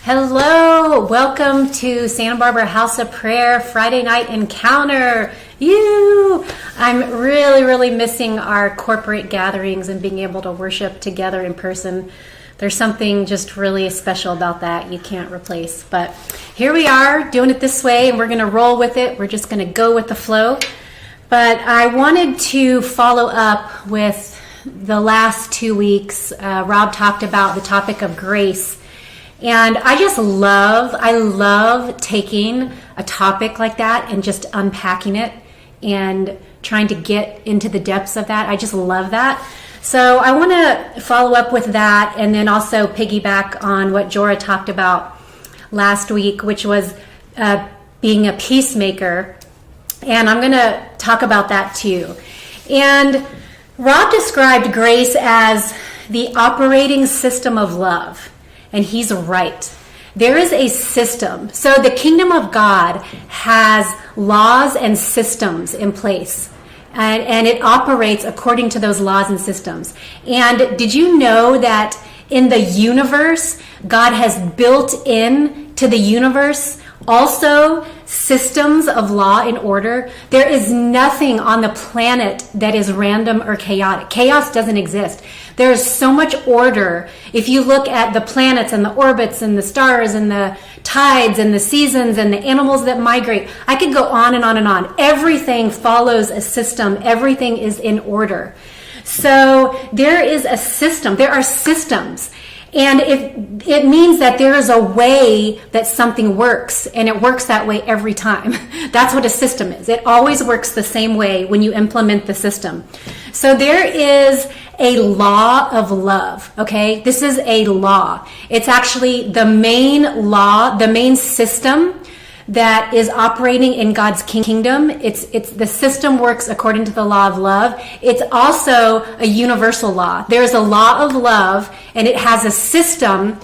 Hello, welcome to Santa Barbara House of Prayer Friday night encounter. I'm really missing our corporate gatherings and being able to worship together in person. There's something just really special about that you can't replace. But here we are doing it this way, and we're going to roll with it. We're just going to go with the flow. But I wanted to follow up with the last 2 weeks. Rob talked about the topic of grace. And I love taking a topic like that and just unpacking it and trying to get into the depths of that. I just love that. So I want to follow up with that and then also piggyback on what Jorah talked about last week, which was being a peacemaker. And I'm going to talk about that too. And Rob described grace as the operating system of love. And he's right. There is a system. So the kingdom of God has laws and systems in place. And it operates according to those laws and systems. And did you know that in the universe, God has built in to the universe also systems of law and order? There is nothing on the planet that is random or chaotic. Chaos doesn't exist. There is so much order. If you look at the planets and the orbits and the stars and the tides and the seasons and the animals that migrate, I could go on and on and on. Everything follows a system. Everything is in order. So there is a system. There are systems. And it means that there is a way that something works, and it works that way every time. That's what a system is. It always works the same way when you implement the system. So there is a law of love, okay? This is a law. It's actually the main law, the main system that is operating in God's kingdom. It's the system works according to the law of love. It's also a universal law. There's a law of love, and it has a system,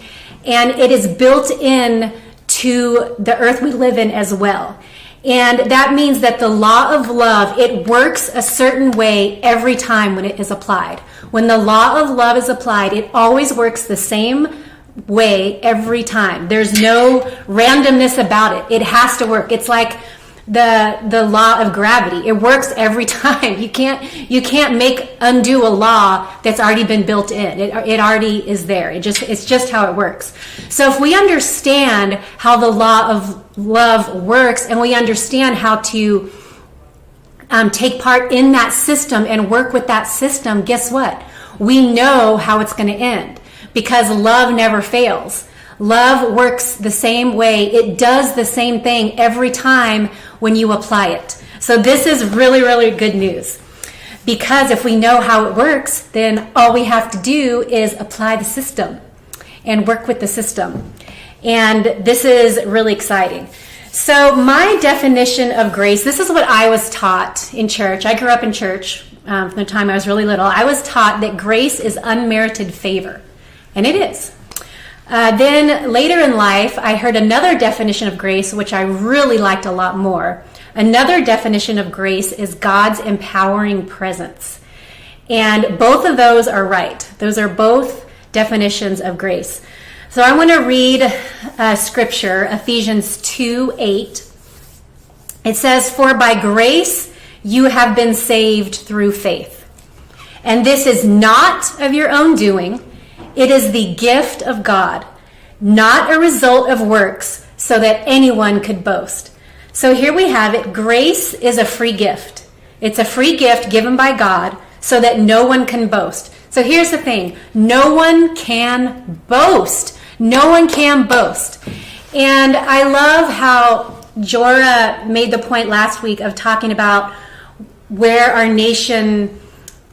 and it is built in to the earth we live in as well. And that means that the law of love, it works a certain way every time when it is applied. When the law of love is applied, it always works the same way every time. There's no randomness about it. It has to work. It's like the law of gravity. It works every time. You can't undo a law that's already been built in. It already is there. It's just how it works. So if we understand how the law of love works, and we understand how to take part in that system and work with that system, guess what? We know how it's going to end. Because love never fails. Love works the same way. It does the same thing every time when you apply it. So this is really good news. Because if we know how it works, then all we have to do is apply the system and work with the system. And this is really exciting. So my definition of grace, this is what I was taught in church. I grew up in church from the time I was really little. I was taught that grace is unmerited favor. And it is. Then later in life, I heard another definition of grace, which I really liked a lot more. Another definition of grace is God's empowering presence. And both of those are right. Those are both definitions of grace. So I want to read scripture, Ephesians 2:8. It says, "For by grace you have been saved through faith. And this is not of your own doing. It is the gift of God, not a result of works, so that anyone could boast." So here we have it. Grace is a free gift. It's a free gift given by God so that no one can boast. So here's the thing. No one can boast. No one can boast. And I love how Jorah made the point last week of talking about where our nation,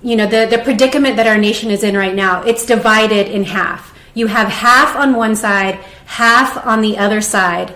the predicament that our nation is in right now. It's divided in half. You have half on one side, half on the other side.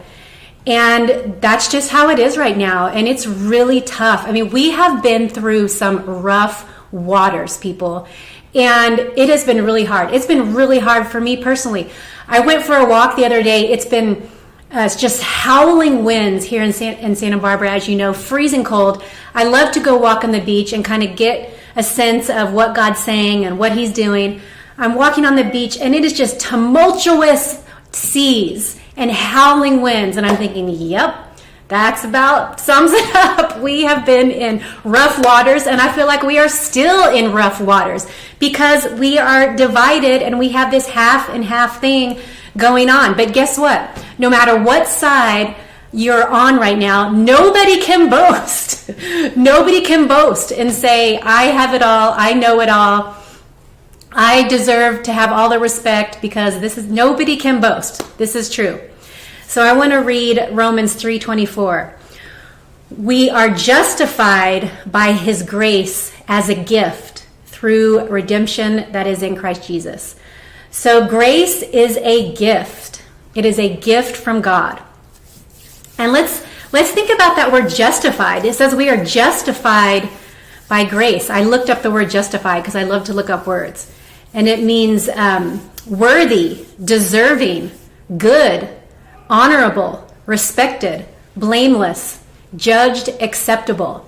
And that's just how it is right now. And it's really tough. I mean, we have been through some rough waters, people. And it has been really hard. It's been really hard for me personally. I went for a walk the other day. It's been just howling winds here in Santa Barbara, as you know, freezing cold. I love to go walk on the beach and kind of get a sense of what God's saying and what he's doing. I'm walking on the beach, and it is just tumultuous seas and howling winds. And I'm thinking, yep, that's about sums it up. We have been in rough waters, and I feel like we are still in rough waters because we are divided and we have this half and half thing going on. But guess what? No matter what side you're on right now, nobody can boast. Nobody can boast and say, I have it all, I know it all, I deserve to have all the respect, because nobody can boast. This is true. So I want to read Romans 3:24. We are justified by his grace as a gift through redemption that is in Christ Jesus. So grace is a gift. It is a gift from God. And let's think about that word justified. It says we are justified by grace. I looked up the word justified because I love to look up words. And it means worthy, deserving, good, honorable, respected, blameless, judged, acceptable.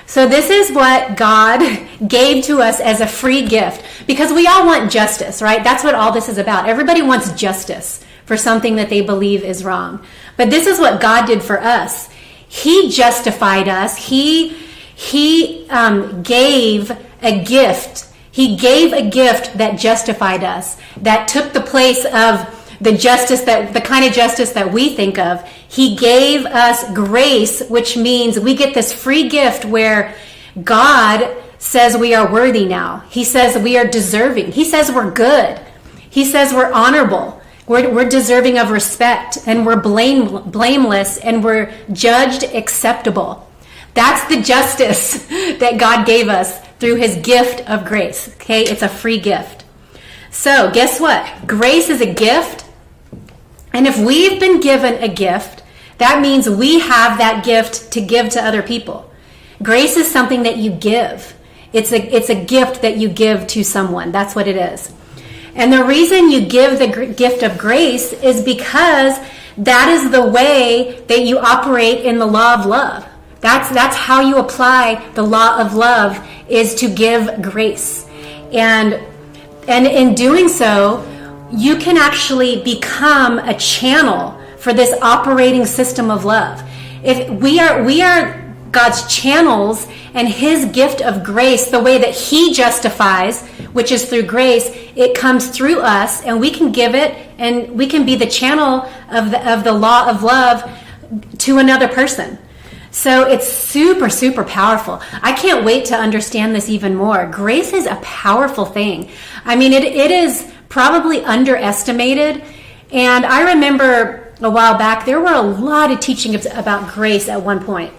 So this is what God gave to us as a free gift, because we all want justice, right? That's what all this is about. Everybody wants justice for something that they believe is wrong. But this is what God did for us. He justified us. He gave a gift. He gave a gift that justified us, that took the place of the kind of justice that we think of. He gave us grace, which means we get this free gift where God says we are worthy now. He says we are deserving. He says we're good. He says we're honorable. We're deserving of respect, and we're blameless, and we're judged acceptable. That's the justice that God gave us through his gift of grace. Okay, it's a free gift. So guess what? Grace is a gift. And if we've been given a gift, that means we have that gift to give to other people. Grace is something that you give. It's a gift that you give to someone. That's what it is. And the reason you give the gift of grace is because that is the way that you operate in the law of love. That's how you apply the law of love, is to give grace. And in doing so, you can actually become a channel for this operating system of love. If we are God's channels, and his gift of grace, the way that he justifies, which is through grace, it comes through us, and we can give it, and we can be the channel of the law of love to another person. So it's super, super powerful. I can't wait to understand this even more. Grace is a powerful thing. I mean, it is probably underestimated. And I remember a while back, there were a lot of teachings about grace at one point.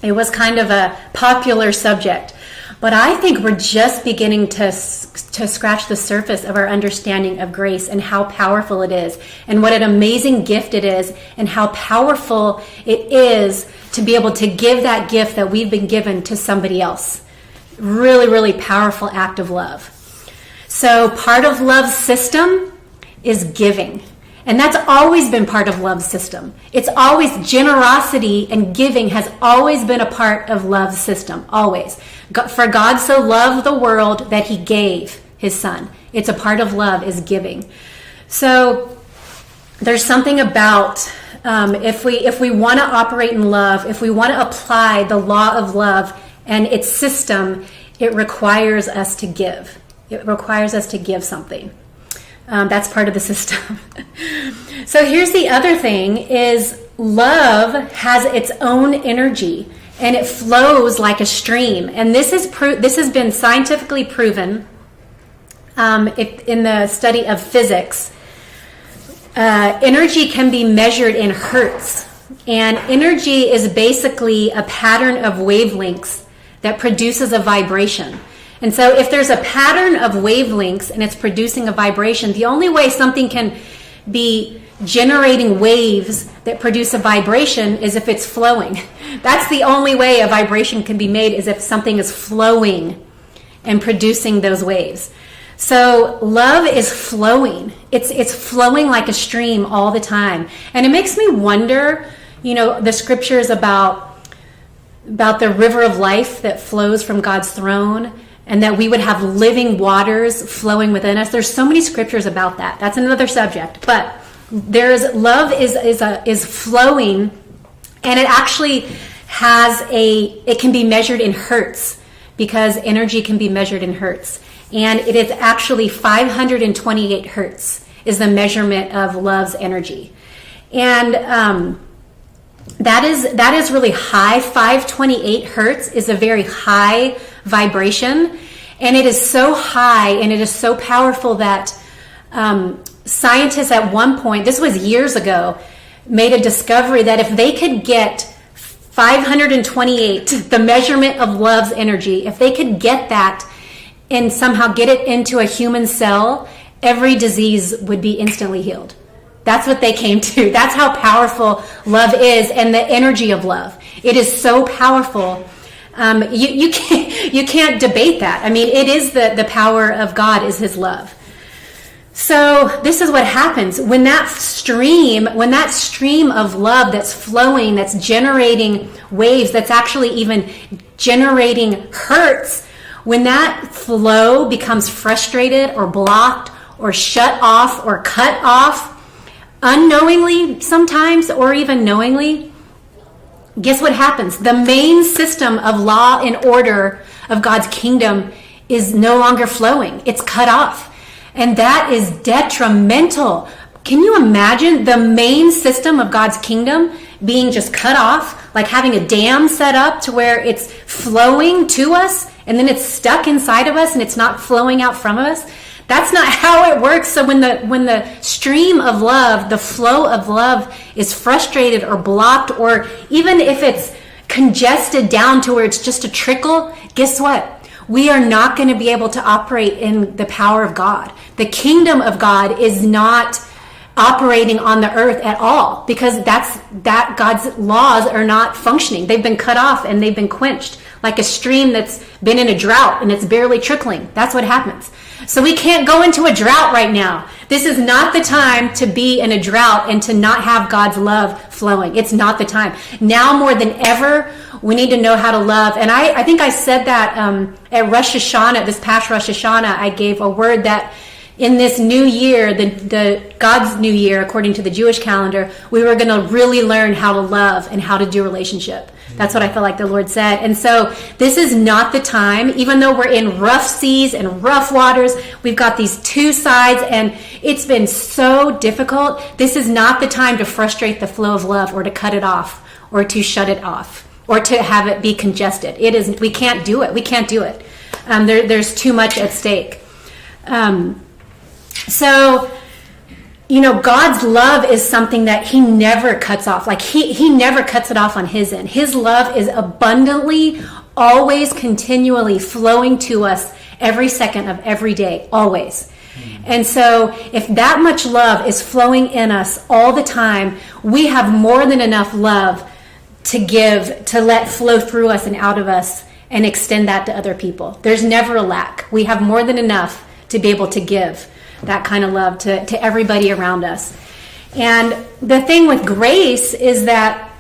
It was kind of a popular subject. But I think we're just beginning to scratch the surface of our understanding of grace, and how powerful it is, and what an amazing gift it is, and how powerful it is to be able to give that gift that we've been given to somebody else. Really, really powerful act of love. So part of love's system is giving. And that's always been part of love's system. It's always, generosity and giving has always been a part of love's system, always. For God so loved the world that he gave his son. It's a part of love, is giving. So there's something about, if we want to operate in love, if we want to apply the law of love and its system, it requires us to give. It requires us to give something. That's part of the system. So here's the other thing, is love has its own energy, and it flows like a stream. And this has been scientifically proven in the study of physics. Energy can be measured in hertz. And energy is basically a pattern of wavelengths that produces a vibration. And so if there's a pattern of wavelengths and it's producing a vibration, the only way something can be generating waves that produce a vibration is if it's flowing. That's the only way a vibration can be made, is if something is flowing and producing those waves. So love is flowing. It's flowing like a stream all the time. And it makes me wonder, the scriptures about the river of life that flows from God's throne, and that we would have living waters flowing within us. There's so many scriptures about that. That's another subject. But is flowing, and it actually it can be measured in hertz, because energy can be measured in hertz. And it is actually 528 hertz is the measurement of love's energy. And that is really high. 528 hertz is a very high vibration. And it is so high and it is so powerful that scientists at one point, this was years ago, made a discovery that if they could get 528, the measurement of love's energy, if they could get that and somehow get it into a human cell, every disease would be instantly healed. That's what they came to. That's how powerful love is, and the energy of love. It is so powerful. You can't debate that. I mean, it is the power of God is his love. So this is what happens when that stream of love that's flowing, that's generating waves, that's actually even generating hertz, when that flow becomes frustrated or blocked or shut off or cut off, unknowingly sometimes, or even knowingly, guess what happens? The main system of law and order of God's kingdom is no longer flowing. It's cut off. And that is detrimental. Can you imagine the main system of God's kingdom being just cut off, like having a dam set up to where it's flowing to us and then it's stuck inside of us and it's not flowing out from us? That's not how it works. So when the stream of love, the flow of love is frustrated or blocked, or even if it's congested down to where it's just a trickle, guess what? We are not going to be able to operate in the power of God. The kingdom of God is not operating on the earth at all, because that God's laws are not functioning. They've been cut off and they've been quenched, like a stream that's been in a drought and it's barely trickling. That's what happens. So we can't go into a drought right now. This is not the time to be in a drought and to not have God's love flowing. It's not the time. Now more than ever, we need to know how to love. And I think I said that at Rosh Hashanah, this past Rosh Hashanah, I gave a word that in this new year, the God's new year, according to the Jewish calendar, we were going to really learn how to love and how to do relationship. That's what I feel like the Lord said. And so this is not the time, even though we're in rough seas and rough waters, we've got these two sides and it's been so difficult. This is not the time to frustrate the flow of love or to cut it off or to shut it off or to have it be congested. It is, we can't do it. We can't do it. There's too much at stake. So, you know, God's love is something that he never cuts off. Like he never cuts it off on his end. His love is abundantly, always continually flowing to us every second of every day, always. And so if that much love is flowing in us all the time, we have more than enough love to give, to let flow through us and out of us and extend that to other people. There's never a lack. We have more than enough to be able to give that kind of love to everybody around us. And the thing with grace is that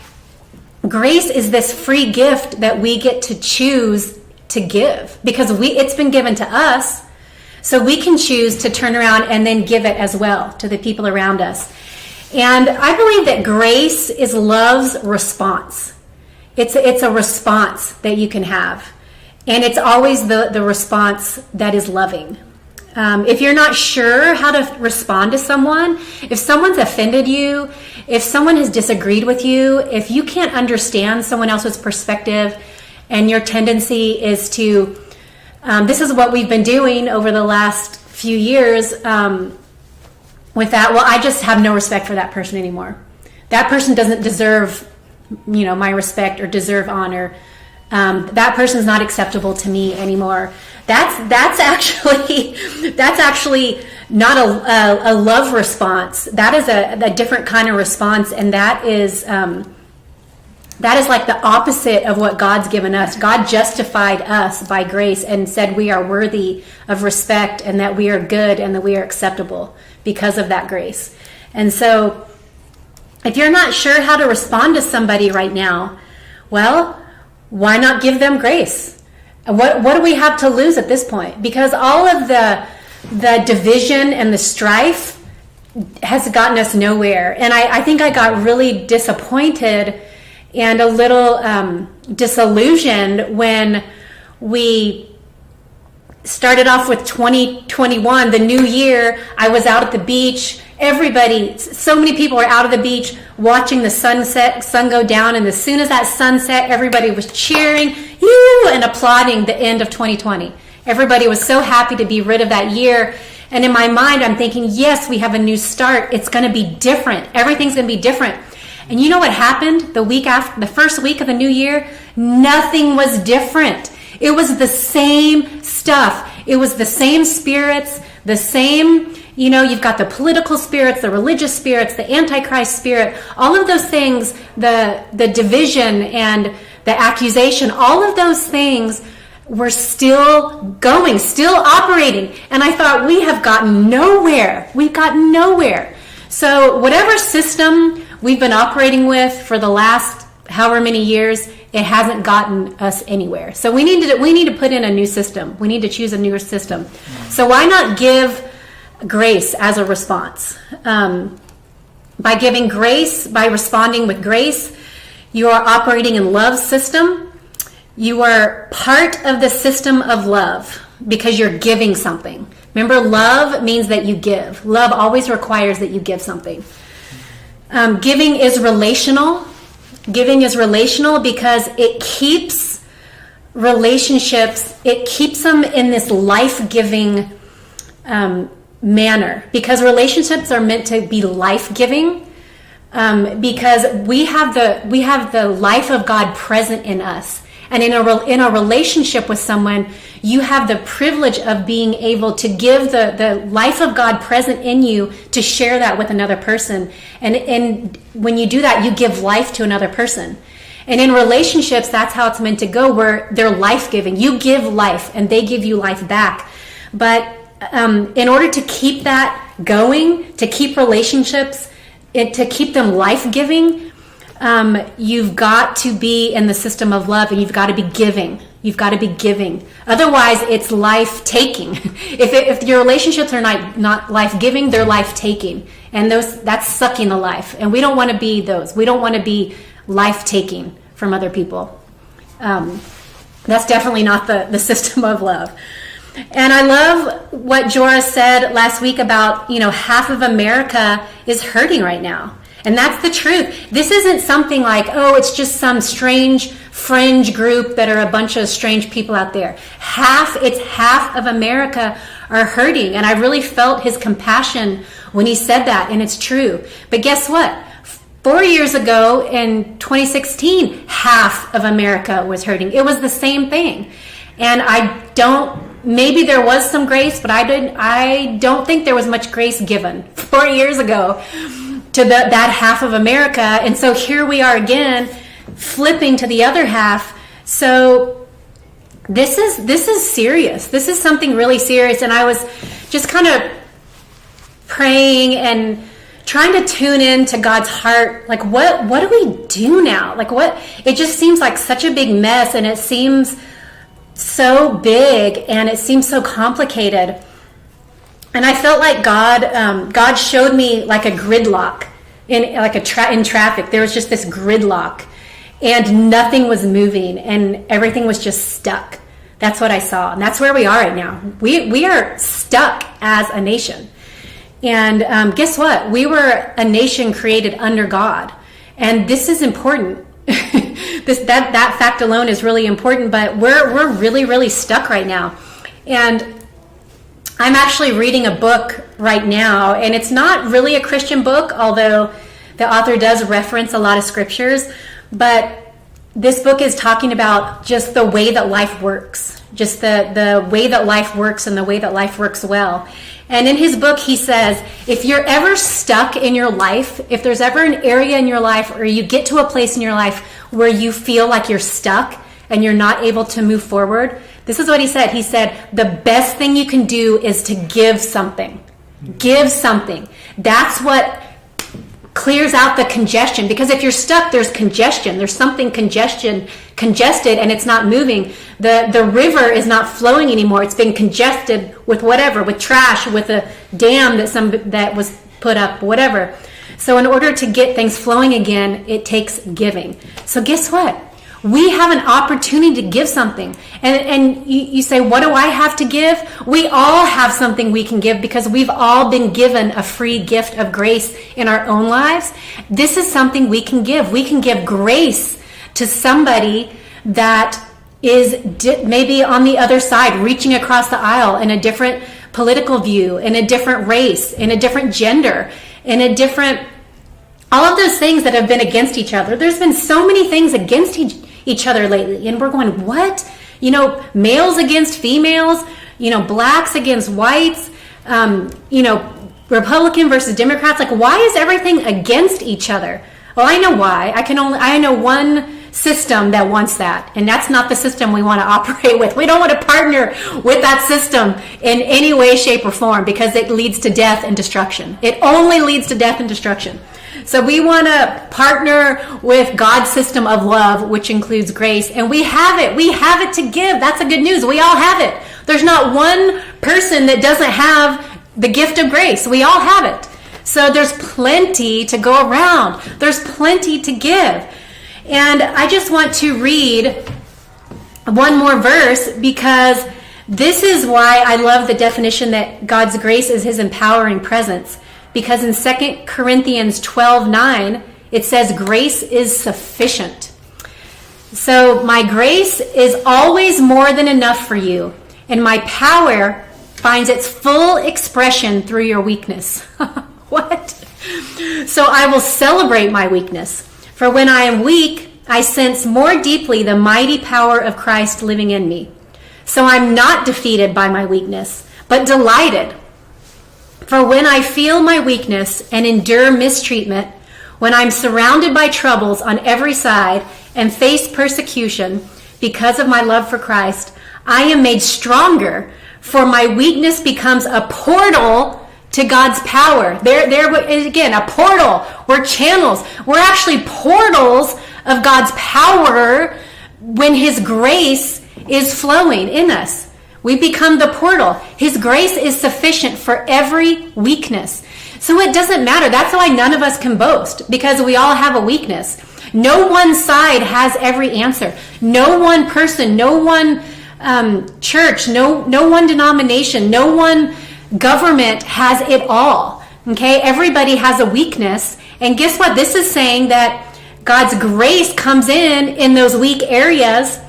grace is this free gift that we get to choose to give, because it's been given to us, so we can choose to turn around and then give it as well to the people around us. And I believe that grace is love's response. It's a response that you can have, and it's always the response that is loving. If you're not sure how to respond to someone, if someone's offended you, if someone has disagreed with you, if you can't understand someone else's perspective and your tendency is to, this is what we've been doing over the last few years with that, well, I just have no respect for that person anymore. That person doesn't deserve, my respect or deserve honor. That person's not acceptable to me anymore. That's actually not a love response. That is a different kind of response, and that is like the opposite of what God's given us. God justified us by grace and said we are worthy of respect and that we are good and that we are acceptable because of that grace. And so if you're not sure how to respond to somebody right now, well, why not give them grace? What do we have to lose at this point? Because all of the division and the strife has gotten us nowhere. And I think I got really disappointed and a little disillusioned when we started off with 2021, the new year. I was out at the beach. Everybody, so many people were out of the beach watching the sun go down. And as soon as that sun set, everybody was cheering and applauding the end of 2020. Everybody was so happy to be rid of that year. And in my mind, I'm thinking, yes, we have a new start. It's going to be different. Everything's going to be different. And you know what happened the first week of the new year? Nothing was different. It was the same stuff. It was the same spirits, the same, you've got the political spirits, the religious spirits, the Antichrist spirit, all of those things, the division and the accusation, all of those things were still going, still operating. And I thought, we have gotten nowhere. We've gotten nowhere. So whatever system we've been operating with for the last however many years, it hasn't gotten us anywhere. So we need to put in a new system. We need to choose a newer system. So why not give grace as a response? By giving grace, by responding with grace, you are operating in love's system. You are part of the system of love because you're giving something. Remember, love means that you give. Love always requires that you give something. Giving is relational. Giving is relational because it keeps relationships, it keeps them in this life-giving manner. Because relationships are meant to be life-giving. Because we have the life of God present in us. And in a relationship with someone, you have the privilege of being able to give the life of God present in you to share that with another person. And when you do that, you give life to another person. And in relationships, that's how it's meant to go, where they're life-giving. You give life and they give you life back. But in order to keep that going, to keep relationships, to keep them life-giving, you've got to be in the system of love, and you've got to be giving. You've got to be giving. Otherwise, it's life-taking. If your relationships are not life-giving, they're life-taking. And that's sucking the life. And we don't want to be those. We don't want to be life-taking from other people. That's definitely not the system of love. And I love what Jorah said last week about, half of America is hurting right now. And that's the truth. This isn't something like, it's just some strange fringe group that are a bunch of strange people out there. Half of America are hurting. And I really felt his compassion when he said that. And it's true. But guess what? 4 years ago in 2016, half of America was hurting. It was the same thing. And maybe there was some grace, but I don't think there was much grace given 4 years ago to that half of America. And so here we are again, flipping to the other half. So this is serious. This is something really serious. And I was just kind of praying and trying to tune in to God's heart. Like, what do we do now? Like, it just seems like such a big mess, and it seems so big, and it seems so complicated. And I felt like God showed me like a gridlock in traffic. There was just this gridlock, and nothing was moving, and everything was just stuck. That's what I saw, and that's where we are right now. We are stuck as a nation. And guess what? We were a nation created under God, and this is important. That fact alone is really important. But we're really, really stuck right now, and I'm actually reading a book right now, and it's not really a Christian book, although the author does reference a lot of scriptures. But this book is talking about just the way that life works, just the way that life works and the way that life works well. And in his book, he says, if you're ever stuck in your life, if there's ever an area in your life, or you get to a place in your life where you feel like you're stuck and you're not able to move forward, this is what he said. He said, the best thing you can do is to give something. Give something. That's what clears out the congestion. Because if you're stuck, there's congestion. There's something congested, and it's not moving. The river is not flowing anymore. It's been congested with whatever, with trash, with a dam that was put up, whatever. So in order to get things flowing again, it takes giving. So guess what? We have an opportunity to give something. And you say, what do I have to give? We all have something we can give because we've all been given a free gift of grace in our own lives. This is something we can give. We can give grace to somebody that is maybe on the other side, reaching across the aisle in a different political view, in a different race, in a different gender, in a different, all of those things that have been against each other. There's been so many things against each other lately, and we're going, what? Males against females, blacks against whites, Republican versus Democrats. Like, why is everything against each other? Well, I know why. I know one system that wants that, and that's not the system we want to operate with. We don't want to partner with that system in any way, shape, or form because it leads to death and destruction. It only leads to death and destruction. So we want to partner with God's system of love, which includes grace, and we have it. We have it to give. That's the good news. We all have it. There's not one person that doesn't have the gift of grace. We all have it. So there's plenty to go around. There's plenty to give. And I just want to read one more verse because this is why I love the definition that God's grace is his empowering presence. Because in 2 Corinthians 12:9, it says, grace is sufficient. So my grace is always more than enough for you, and my power finds its full expression through your weakness. What? So I will celebrate my weakness. For when I am weak, I sense more deeply the mighty power of Christ living in me. So I'm not defeated by my weakness, but delighted. For when I feel my weakness and endure mistreatment, when I'm surrounded by troubles on every side and face persecution because of my love for Christ, I am made stronger, for my weakness becomes a portal to God's power. There again, a portal. We're channels. We're actually portals of God's power when his grace is flowing in us. We become the portal. His grace is sufficient for every weakness. So it doesn't matter. That's why none of us can boast, because we all have a weakness. No one side has every answer. No one person, no one church, no one denomination, no one government has it all. Okay? Everybody has a weakness. And guess what? This is saying that God's grace comes in those weak areas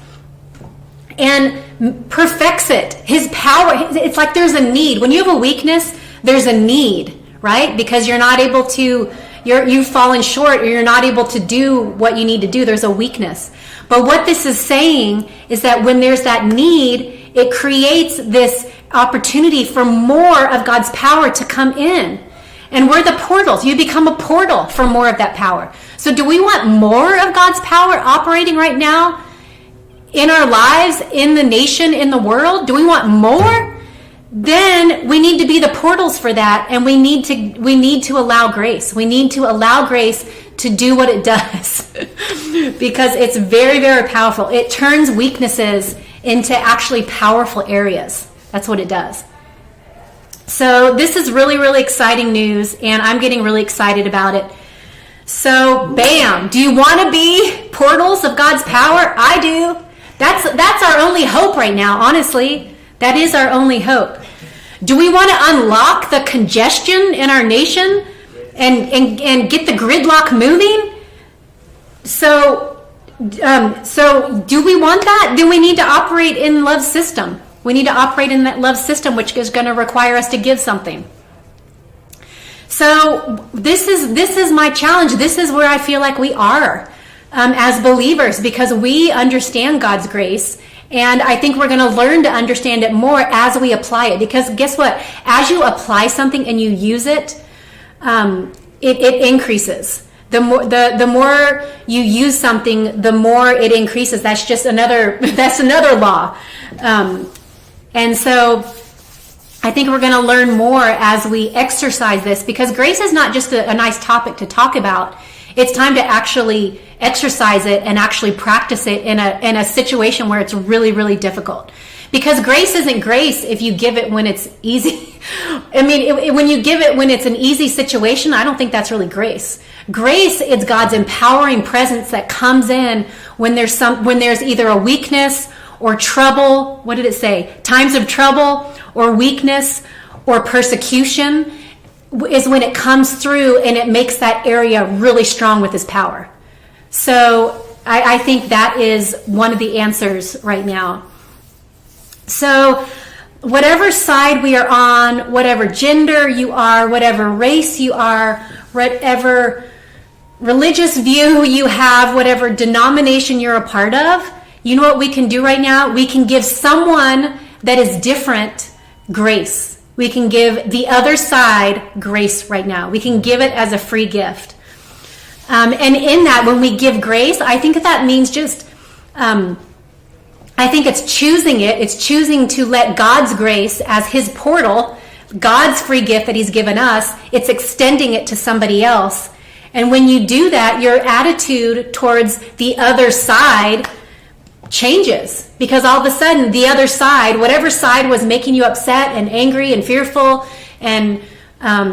and perfects it. His power, it's like there's a need. When you have a weakness, there's a need, right? Because you're not able to, you've fallen short, or you're not able to do what you need to do. There's a weakness. But what this is saying is that when there's that need, it creates this opportunity for more of God's power to come in. And we're the portals. You become a portal for more of that power. So do we want more of God's power operating right now in our lives, in the nation, in the world? Do we want more? Then we need to be the portals for that, and we need to allow grace. We need to allow grace to do what it does because it's very, very powerful. It turns weaknesses into actually powerful areas. That's what it does. So this is really, really exciting news, and I'm getting really excited about it. So, bam! Do you want to be portals of God's power? I do. That's our only hope right now, honestly. That is our only hope. Do we want to unlock the congestion in our nation and get the gridlock moving? So do we want that? Then we need to operate in love's system. We need to operate in that love system, which is going to require us to give something. So this is my challenge. This is where I feel like we are as believers, because we understand God's grace, and I think we're going to learn to understand it more as we apply it. Because guess what? As you apply something and you use it, it increases. The more you use something, the more it increases. That's just another law. And so I think we're going to learn more as we exercise this, because grace is not just a nice topic to talk about. It's time to actually exercise it and actually practice it in a situation where it's really, really difficult. Because grace isn't grace if you give it when it's easy. I mean, when you give it when it's an easy situation, I don't think that's really grace. Grace is God's empowering presence that comes in when there's either a weakness or trouble. What did it say? Times of trouble or weakness or persecution is when it comes through and it makes that area really strong with his power. So I think that is one of the answers right now. So whatever side we are on, whatever gender you are, whatever race you are, whatever religious view you have, whatever denomination you're a part of, you know what we can do right now? We can give someone that is different grace. We can give the other side grace right now. We can give it as a free gift. And in that, when we give grace, I think that means just, I think it's choosing it. It's choosing to let God's grace as his portal, God's free gift that he's given us, it's extending it to somebody else. And when you do that, your attitude towards the other side changes, because all of a sudden the other side, whatever side was making you upset and angry and fearful and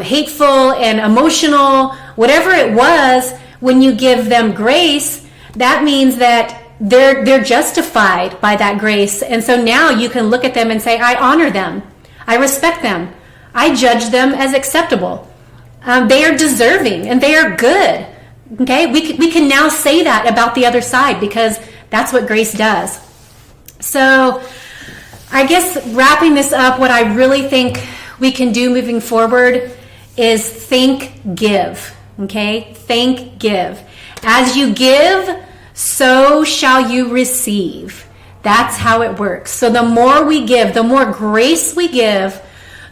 hateful and emotional, whatever it was, when you give them grace, that means that they're justified by that grace. And so now you can look at them and say, I honor them. I respect them. I judge them as acceptable. They are deserving and they are good. Okay, we can now say that about the other side because that's what grace does. So I guess wrapping this up, what I really think we can do moving forward is think, give. Okay, think, give. As you give, so shall you receive. That's how it works. So the more we give, the more grace we give,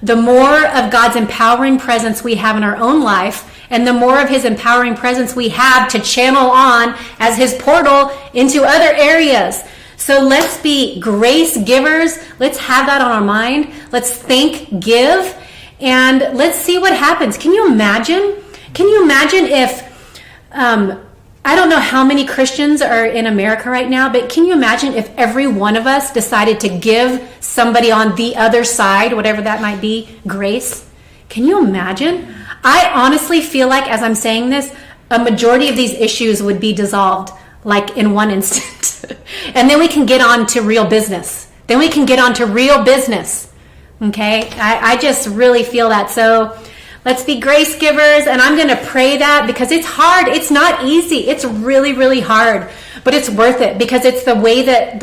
the more of God's empowering presence we have in our own life, and the more of his empowering presence we have to channel on as his portal into other areas. So let's be grace givers. Let's have that on our mind. Let's think, give, and let's see what happens. Can you imagine? Can you imagine if, I don't know how many Christians are in America right now, but can you imagine if every one of us decided to give somebody on the other side, whatever that might be, grace? Can you imagine? I honestly feel like, as I'm saying this, a majority of these issues would be dissolved like in one instant. And then we can get on to real business. Okay? I just really feel that. So let's be grace givers, and I'm going to pray that because it's hard. It's not easy. It's really, really hard, but it's worth it because it's the way that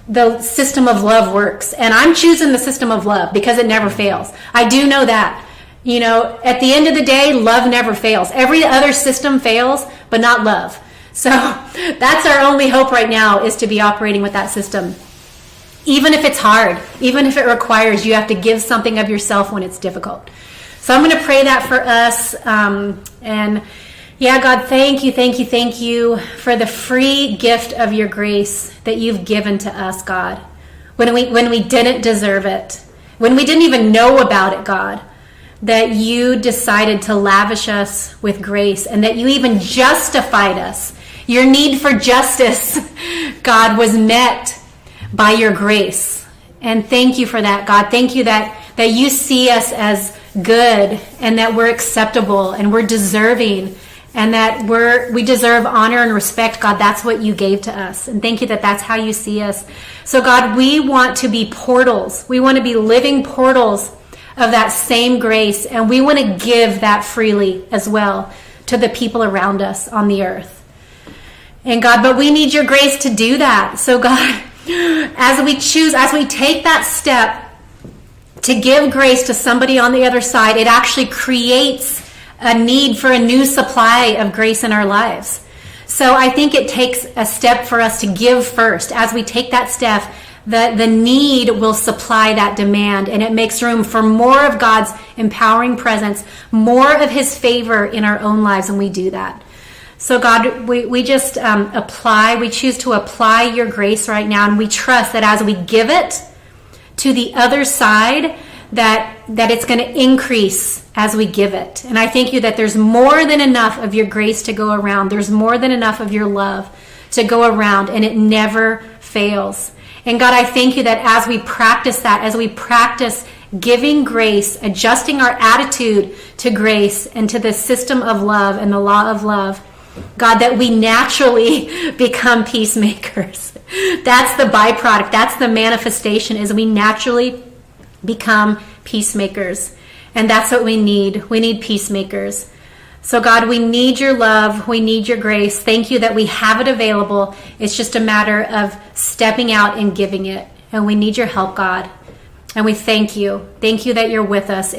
the system of love works. And I'm choosing the system of love because it never fails. I do know that. You know, at the end of the day, love never fails. Every other system fails, but not love. So that's our only hope right now, is to be operating with that system. Even if it's hard, even if it requires you have to give something of yourself when it's difficult. So I'm going to pray that for us. And yeah, God, thank you for the free gift of your grace that you've given to us, God. When we didn't deserve it, when we didn't even know about it, God, that you decided to lavish us with grace and that you even justified us. Your need for justice, God, was met by your grace. And thank you for that, God. Thank you that you see us as good and that we're acceptable and we're deserving and that we deserve honor and respect. God, that's what you gave to us. And thank you that that's how you see us. So God, we want to be portals. We want to be living portals of that same grace, and we want to give that freely as well to the people around us on the earth. And God, but we need your grace to do that. So God, as we take that step to give grace to somebody on the other side, it actually creates a need for a new supply of grace in our lives. So I think it takes a step for us to give first. As we take that step, the need will supply that demand, and it makes room for more of God's empowering presence, more of his favor in our own lives when we do that. So God, we just we choose to apply your grace right now, and we trust that as we give it to the other side, that it's going to increase as we give it. And I thank you that there's more than enough of your grace to go around. There's more than enough of your love to go around, and it never fails. And God, I thank you that as we practice that, as we practice giving grace, adjusting our attitude to grace and to the system of love and the law of love, God, that we naturally become peacemakers. That's the byproduct. That's the manifestation, is we naturally become peacemakers. And that's what we need. We need peacemakers. So God, we need your love. We need your grace. Thank you that we have it available. It's just a matter of stepping out and giving it. And we need your help, God. And we thank you. Thank you that you're with us.